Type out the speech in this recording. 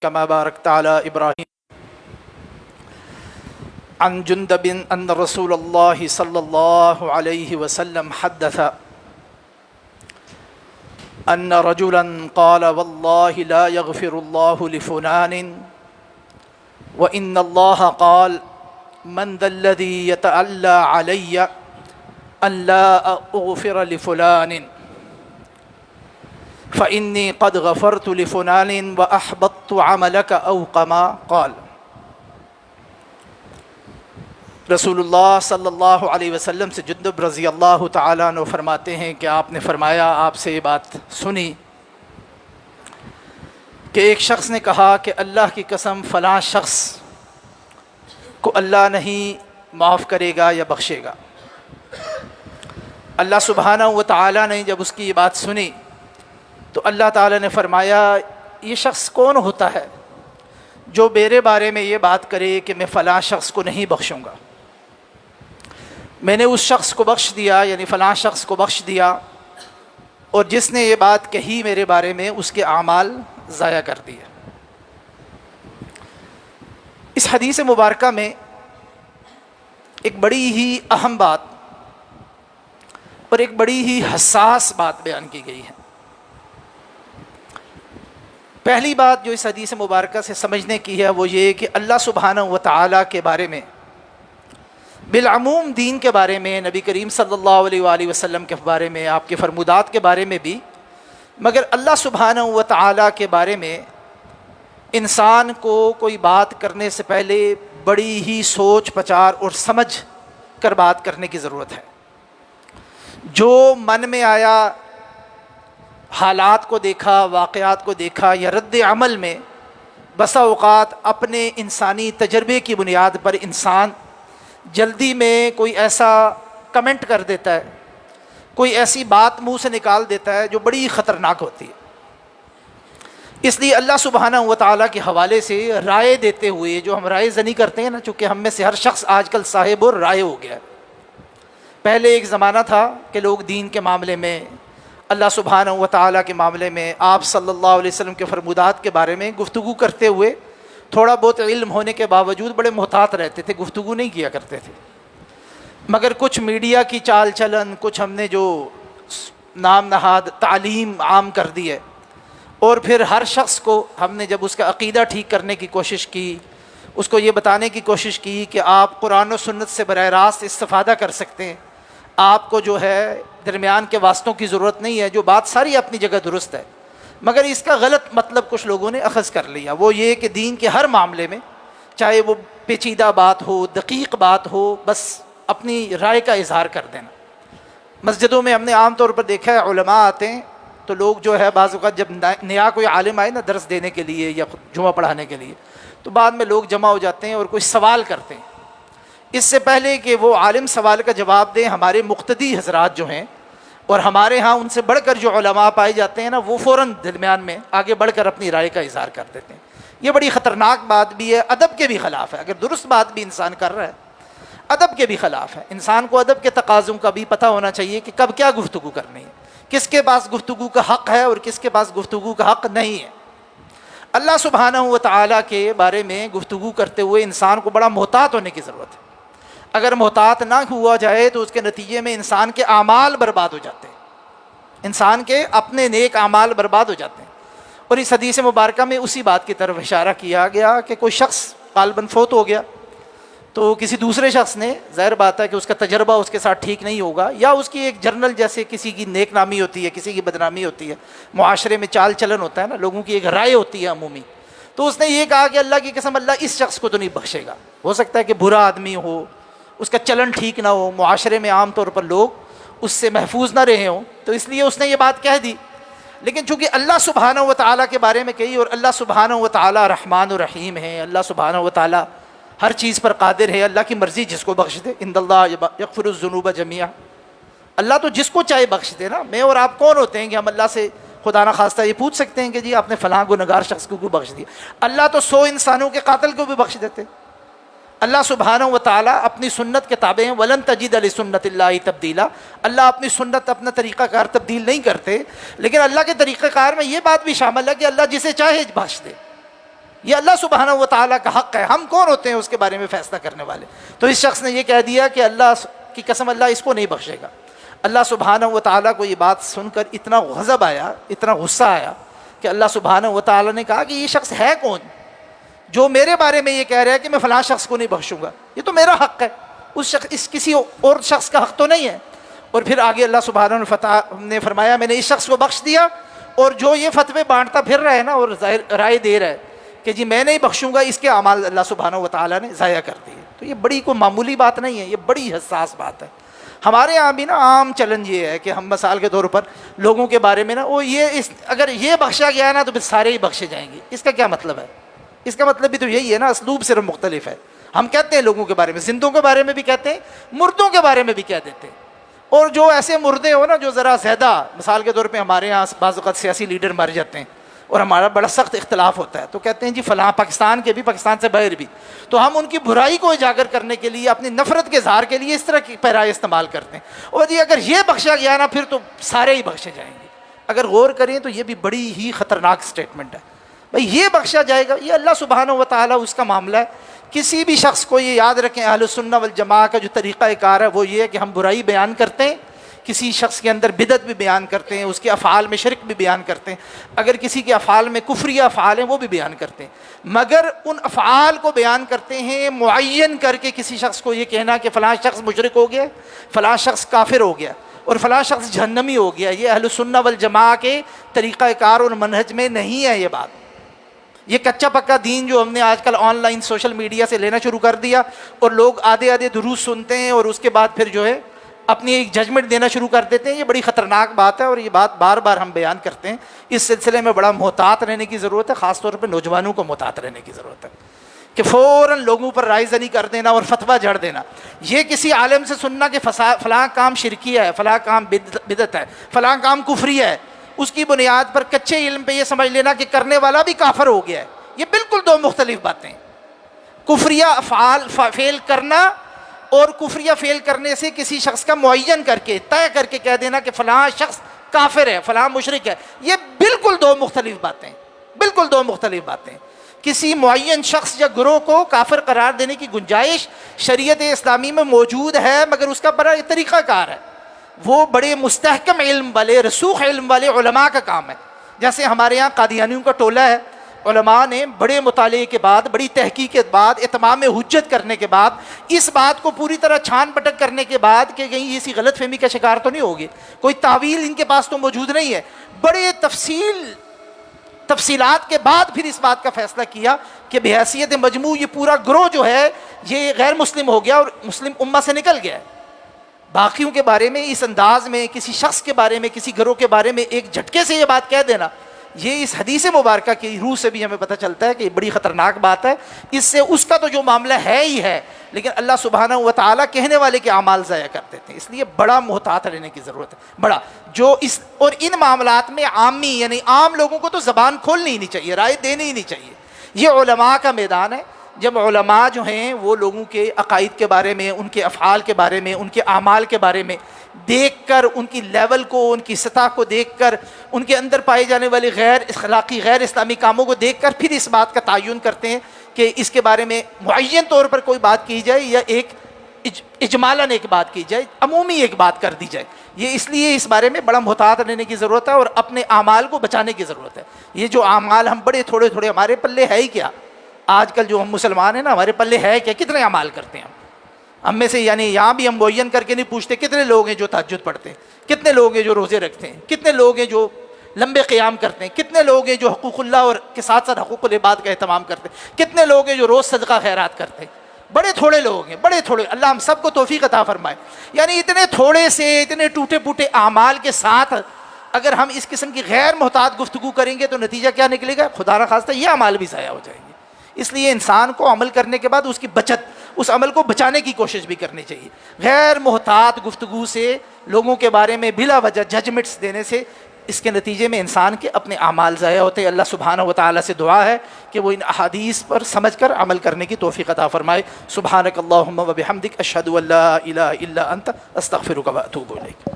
كما باركت على إبراهيم عن جندب أن رسول الله صلى الله عليه وسلم حدث أن رجلا قال والله لا يغفر الله لفلان وإن الله قال من ذا الذي يتألى علي أن لا أغفر لفلان فإني قد غفرت لفلان وأحبطت عملك أو كما قال۔ رسول اللہ صلی اللہ علیہ وسلم سے جندب رضی اللہ تعالیٰ عنہ فرماتے ہیں کہ آپ نے فرمایا، آپ سے یہ بات سنی کہ ایک شخص نے کہا کہ اللہ کی قسم فلاں شخص کو اللہ نہیں معاف کرے گا یا بخشے گا۔ اللہ سبحانہ و تعالیٰ نے جب اس کی یہ بات سنی تو اللہ تعالیٰ نے فرمایا، یہ شخص کون ہوتا ہے جو میرے بارے میں یہ بات کرے کہ میں فلاں شخص کو نہیں بخشوں گا۔ میں نے اس شخص کو بخش دیا، یعنی فلاں شخص کو بخش دیا، اور جس نے یہ بات کہی میرے بارے میں اس کے اعمال ضائع کر دیے۔ اس حدیث مبارکہ میں ایک بڑی ہی اہم بات اور ایک بڑی ہی حساس بات بیان کی گئی ہے۔ پہلی بات جو اس حدیث مبارکہ سے سمجھنے کی ہے وہ یہ کہ اللہ سبحانہ و تعالیٰ کے بارے میں، بالعموم دین کے بارے میں، نبی کریم صلی اللہ علیہ وآلہ وسلم کے بارے میں، آپ کے فرمودات کے بارے میں بھی، مگر اللہ سبحانہ و تعالیٰ کے بارے میں انسان کو کوئی بات کرنے سے پہلے بڑی ہی سوچ پچار اور سمجھ کر بات کرنے کی ضرورت ہے۔ جو من میں آیا، حالات کو دیکھا، واقعات کو دیکھا، یا رد عمل میں بسا اوقات اپنے انسانی تجربے کی بنیاد پر انسان جلدی میں کوئی ایسا کمنٹ کر دیتا ہے، کوئی ایسی بات منہ سے نکال دیتا ہے جو بڑی خطرناک ہوتی ہے۔ اس لیے اللہ سبحانہ و تعالیٰ کے حوالے سے رائے دیتے ہوئے، جو ہم رائے زنی کرتے ہیں نا، چونکہ ہم میں سے ہر شخص آج کل صاحب اور رائے ہو گیا ہے۔ پہلے ایک زمانہ تھا کہ لوگ دین کے معاملے میں، اللہ سبحانہ و تعالیٰ کے معاملے میں، آپ صلی اللہ علیہ وسلم کے فرمودات کے بارے میں گفتگو کرتے ہوئے تھوڑا بہت علم ہونے کے باوجود بڑے محتاط رہتے تھے، گفتگو نہیں کیا کرتے تھے۔ مگر کچھ میڈیا کی چال چلن، کچھ ہم نے جو نام نہاد تعلیم عام کر دی ہے، اور پھر ہر شخص کو ہم نے جب اس کا عقیدہ ٹھیک کرنے کی کوشش کی، اس کو یہ بتانے کی کوشش کی کہ آپ قرآن و سنت سے براہ راست استفادہ کر سکتے ہیں، آپ کو جو ہے درمیان کے واسطوں کی ضرورت نہیں ہے، جو بات ساری اپنی جگہ درست ہے، مگر اس کا غلط مطلب کچھ لوگوں نے اخذ کر لیا۔ وہ یہ کہ دین کے ہر معاملے میں، چاہے وہ پیچیدہ بات ہو، دقیق بات ہو، بس اپنی رائے کا اظہار کر دینا۔ مسجدوں میں ہم نے عام طور پر دیکھا ہے، علماء آتے ہیں تو لوگ جو ہے بعض اوقات جب نیا کوئی عالم آئے نا درس دینے کے لیے یا جمعہ پڑھانے کے لیے، تو بعد میں لوگ جمع ہو جاتے ہیں اور کوئی سوال کرتے ہیں۔ اس سے پہلے کہ وہ عالم سوال کا جواب دیں، ہمارے مقتدی حضرات جو ہیں، اور ہمارے ہاں ان سے بڑھ کر جو علماء پائے جاتے ہیں نا، وہ فوراً درمیان میں آگے بڑھ کر اپنی رائے کا اظہار کر دیتے ہیں۔ یہ بڑی خطرناک بات بھی ہے، ادب کے بھی خلاف ہے۔ اگر درست بات بھی انسان کر رہا ہے، ادب کے بھی خلاف ہے۔ انسان کو ادب کے تقاضوں کا بھی پتہ ہونا چاہیے کہ کب کیا گفتگو کرنی ہے، کس کے پاس گفتگو کا حق ہے اور کس کے پاس گفتگو کا حق نہیں ہے۔ اللہ سبحانہ و تعالیٰ کے بارے میں گفتگو کرتے ہوئے انسان کو بڑا محتاط ہونے کی ضرورت ہے۔ اگر محتاط نہ ہوا جائے تو اس کے نتیجے میں انسان کے اعمال برباد ہو جاتے ہیں، انسان کے اپنے نیک اعمال برباد ہو جاتے ہیں۔ اور اس حدیث مبارکہ میں اسی بات کی طرف اشارہ کیا گیا کہ کوئی شخص غالباً فوت ہو گیا تو کسی دوسرے شخص نے، ظاہر بات ہے کہ اس کا تجربہ اس کے ساتھ ٹھیک نہیں ہوگا، یا اس کی ایک جرنل جیسے کسی کی نیک نامی ہوتی ہے، کسی کی بدنامی ہوتی ہے، معاشرے میں چال چلن ہوتا ہے نا، لوگوں کی ایک رائے ہوتی ہے عمومی، تو اس نے یہ کہا کہ اللہ کی قسم اللہ اس شخص کو تو نہیں بخشے گا۔ ہو سکتا ہے کہ برا آدمی ہو، اس کا چلن ٹھیک نہ ہو، معاشرے میں عام طور پر لوگ اس سے محفوظ نہ رہے ہوں، تو اس لیے اس نے یہ بات کہہ دی۔ لیکن چونکہ اللہ سبحانہ و تعالیٰ کے بارے میں کہی، اور اللہ سبحانہ و تعالیٰ رحمان و رحیم ہے، اللہ سبحانہ و تعالیٰ ہر چیز پر قادر ہے، اللہ کی مرضی جس کو بخش دے، ان اللہ یغفر الذنوب جميعا، اللہ تو جس کو چاہے بخش دے نا۔ میں اور آپ کون ہوتے ہیں کہ ہم اللہ سے خدا نہ خواستہ یہ پوچھ سکتے ہیں کہ جی آپ نے فلاں گنہگار شخص کو کیوں بخش دیا؟ اللہ تو 100 انسانوں کے قاتل کو بھی بخش دیتے۔ اللہ سبحانہ و تعالیٰ اپنی سنت کے تابع ہیں، وَلَن تَجِدَ لِسُنَّتِ اللَّهِ تَبْدِيلًا، اللہ اپنی سنت، اپنا طریقہ کار تبدیل نہیں کرتے، لیکن اللہ کے طریقہ کار میں یہ بات بھی شامل ہے کہ اللہ جسے چاہے بخش دے۔ یہ اللہ سبحانہ و تعالیٰ کا حق ہے، ہم کون ہوتے ہیں اس کے بارے میں فیصلہ کرنے والے؟ تو اس شخص نے یہ کہہ دیا کہ اللہ کی قسم اللہ اس کو نہیں بخشے گا۔ اللہ سبحانہ و تعالیٰ کو یہ بات سن کر اتنا غضب آیا، اتنا غصہ آیا کہ اللہ سبحانہ و تعالیٰ نے کہا کہ یہ شخص ہے کون جو میرے بارے میں یہ کہہ رہا ہے کہ میں فلاں شخص کو نہیں بخشوں گا؟ یہ تو میرا حق ہے، اس کسی اور شخص کا حق تو نہیں ہے۔ اور پھر آگے اللہ سبحانہ نے فرمایا میں نے اس شخص کو بخش دیا، اور جو یہ فتوے بانٹتا پھر رہا ہے نا اور رائے دے رہا ہے کہ جی میں نہیں بخشوں گا، اس کے اعمال اللہ سبحانہ و تعالیٰ نے ضائع کر دیے۔ تو یہ بڑی کوئی معمولی بات نہیں ہے، یہ بڑی حساس بات ہے۔ ہمارے یہاں بھی نا عام چیلنج یہ ہے کہ ہم مثال کے طور پر لوگوں کے بارے میں نا اگر یہ بخشا گیا نا تو پھر سارے ہی بخشے جائیں گے۔ اس کا کیا مطلب ہے؟ اس کا مطلب بھی تو یہی ہے نا، اسلوب صرف مختلف ہے۔ ہم کہتے ہیں لوگوں کے بارے میں، زندوں کے بارے میں بھی کہتے ہیں، مردوں کے بارے میں بھی کہہ دیتے ہیں۔ اور جو ایسے مردے ہو نا جو ذرا زیادہ، مثال کے طور پہ ہمارے یہاں بعض اوقات سیاسی لیڈر مر جاتے ہیں اور ہمارا بڑا سخت اختلاف ہوتا ہے، تو کہتے ہیں جی فلاں پاکستان کے بھی، پاکستان سے باہر بھی، تو ہم ان کی برائی کو اجاگر کرنے کے لیے، اپنی نفرت کے اظہار کے لیے اس طرح کی پیرائے استعمال کرتے ہیں، اور جی اگر یہ بخشا گیا نا پھر تو سارے ہی بخشے جائیں گے۔ اگر غور کریں تو یہ بھی بڑی ہی خطرناک سٹیٹمنٹ ہے۔ بھائی یہ بخشا جائے گا، یہ اللہ سبحانہ و تعالیٰ اس کا معاملہ ہے۔ کسی بھی شخص کو یہ یاد رکھیں، اہل السنہ والجماعہ کا جو طریقہ کار ہے وہ یہ ہے کہ ہم برائی بیان کرتے ہیں، کسی شخص کے اندر بدعت بھی بیان کرتے ہیں، اس کے افعال میں شرک بھی بیان کرتے ہیں، اگر کسی کے افعال میں کفریہ افعال ہیں وہ بھی بیان کرتے ہیں، مگر ان افعال کو بیان کرتے ہیں معین کر کے۔ کسی شخص کو یہ کہنا کہ فلاں شخص مشرک ہو گیا، فلاں شخص کافر ہو گیا اور فلاں شخص جہنمی ہو گیا، یہ اہل السنہ والجماعہ کے طریقہ کار اور منہج میں نہیں ہے یہ بات۔ یہ کچا پکا دین جو ہم نے آج کل آن لائن سوشل میڈیا سے لینا شروع کر دیا، اور لوگ آدھے آدھے دروس سنتے ہیں اور اس کے بعد پھر جو ہے اپنی ایک ججمنٹ دینا شروع کر دیتے ہیں، یہ بڑی خطرناک بات ہے، اور یہ بات بار بار ہم بیان کرتے ہیں۔ اس سلسلے میں بڑا محتاط رہنے کی ضرورت ہے، خاص طور پہ نوجوانوں کو محتاط رہنے کی ضرورت ہے کہ فوراً لوگوں پر رائے زنی کر دینا اور فتویٰ جھڑ دینا۔ یہ کسی عالم سے سننا کہ فلاں کام شرکی ہے، فلاں کام بدعت ہے، فلاں کام کفری ہے، اس کی بنیاد پر کچے علم پہ یہ سمجھ لینا کہ کرنے والا بھی کافر ہو گیا ہے، یہ بالکل دو مختلف باتیں۔ کفریہ افعال فعل کرنا اور کفریہ فعل کرنے سے کسی شخص کا معین کر کے طے کر کے کہہ دینا کہ فلاں شخص کافر ہے، فلاں مشرک ہے، یہ بالکل دو مختلف باتیں، بالکل دو مختلف باتیں۔ کسی معین شخص یا گروہ کو کافر قرار دینے کی گنجائش شریعت اسلامی میں موجود ہے، مگر اس کا بڑا طریقہ کار ہے، وہ بڑے مستحکم علم والے، رسوخ علم والے علماء کا کام ہے۔ جیسے ہمارے یہاں قادیانیوں کا ٹولہ ہے، علماء نے بڑے مطالعے کے بعد، بڑی تحقیق کے بعد، اتمام حجت کرنے کے بعد، اس بات کو پوری طرح چھان پٹک کرنے کے بعد کہ کہیں اسی غلط فہمی کا شکار تو نہیں ہوگی، کوئی تعویل ان کے پاس تو موجود نہیں ہے، بڑے تفصیلات کے بعد پھر اس بات کا فیصلہ کیا کہ بحیثیت مجموع یہ پورا گروہ جو ہے یہ غیر مسلم ہو گیا اور مسلم امہ سے نکل گیا ہے۔ باقیوں کے بارے میں اس انداز میں، کسی شخص کے بارے میں، کسی گروہ کے بارے میں ایک جھٹکے سے یہ بات کہہ دینا، یہ اس حدیث مبارکہ کی روح سے بھی ہمیں پتہ چلتا ہے کہ یہ بڑی خطرناک بات ہے۔ اس سے اس کا تو جو معاملہ ہے ہی ہے، لیکن اللہ سبحانہ و تعالیٰ کہنے والے کے اعمال ضائع کر دیتے ہیں، اس لیے بڑا محتاط رہنے کی ضرورت ہے، بڑا اور ان معاملات میں عامی یعنی عام لوگوں کو تو زبان کھولنی ہی نہیں چاہیے، رائے دینی ہی نہیں چاہیے۔ یہ علماء کا میدان ہے، جب علماء جو ہیں وہ لوگوں کے عقائد کے بارے میں، ان کے افعال کے بارے میں، ان کے اعمال کے بارے میں دیکھ کر، ان کی لیول کو، ان کی سطح کو دیکھ کر، ان کے اندر پائے جانے والے غیر اخلاقی، غیر اسلامی کاموں کو دیکھ کر پھر اس بات کا تعین کرتے ہیں کہ اس کے بارے میں معین طور پر کوئی بات کی جائے یا ایک اجمالاً ایک بات کی جائے، عمومی ایک بات کر دی جائے۔ یہ اس لیے اس بارے میں بڑا محتاط رہنے کی ضرورت ہے اور اپنے اعمال کو بچانے کی ضرورت ہے۔ یہ جو اعمال ہم بڑے تھوڑے تھوڑے، ہمارے پلے ہے ہی کیا؟ آج کل جو ہم مسلمان ہیں نا، ہمارے پلے ہے کیا؟ کتنے اعمال کرتے ہیں ہم میں سے؟ یعنی یہاں بھی ہم معین کر کے نہیں پوچھتے کتنے لوگ ہیں جو تہجد پڑھتے ہیں، کتنے لوگ ہیں جو روزے رکھتے ہیں، کتنے لوگ ہیں جو لمبے قیام کرتے ہیں، کتنے لوگ ہیں جو حقوق اللہ اور کے ساتھ ساتھ حقوق العباد کا اہتمام کرتے ہیں، کتنے لوگ ہیں جو روز صدقہ خیرات کرتے ہیں۔ بڑے تھوڑے لوگ ہیں، بڑے تھوڑے۔ اللہ ہم سب کو توفیق عطا فرمائے۔ یعنی اتنے تھوڑے سے، اتنے ٹوٹے پوٹے اعمال کے ساتھ اگر ہم اس قسم کی غیر محتاط گفتگو کریں گے تو نتیجہ کیا نکلے گا؟ خدا نخواستہ یہ اعمال بھی ضائع ہو جائیں گے۔ اس لیے انسان کو عمل کرنے کے بعد اس کی بچت، اس عمل کو بچانے کی کوشش بھی کرنی چاہیے۔ غیر محتاط گفتگو سے، لوگوں کے بارے میں بلا وجہ ججمنٹس دینے سے، اس کے نتیجے میں انسان کے اپنے اعمال ضائع ہوتے ہیں۔ اللہ سبحانہ و تعالیٰ سے دعا ہے کہ وہ ان احادیث پر سمجھ کر عمل کرنے کی توفیق عطا فرمائے۔ سبحانک اللہم و بحمدک، اشہد ان لا الہ الا انت، استغفرک و اتوب الیک۔